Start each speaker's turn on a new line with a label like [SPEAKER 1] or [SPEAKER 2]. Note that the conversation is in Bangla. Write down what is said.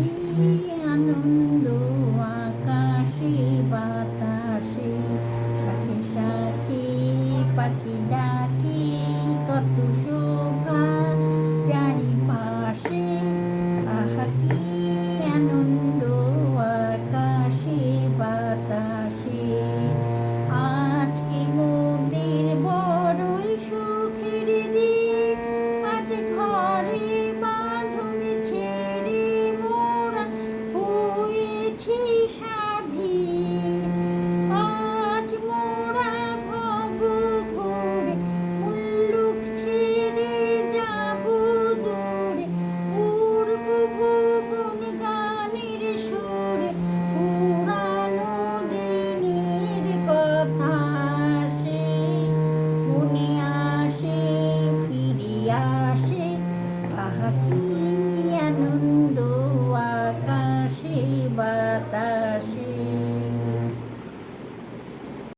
[SPEAKER 1] কি আনন্দ আকাশে বাতাসে, সাথে সাথে পাখি ডাকে, কত শোভা চারিপাশে। আহা কি আনন্দ আকাশে বাতাসে। আজকে মোদের বড়ই সুখের দিন, আজ ঘরে বাঁধন ছেড়ে মোরা হয়েছি স্বাধীন। আজ মোরা ভব ঘুরে মুল্লুক ছেড়ে যাব দূরে, উড়ব ভুবন গানের সুরে, পুরানো দিনের কথা আসে মনে আসে ফিরিয়ে আসে। আহা কি আনন্দ আকাশে বাতাসে।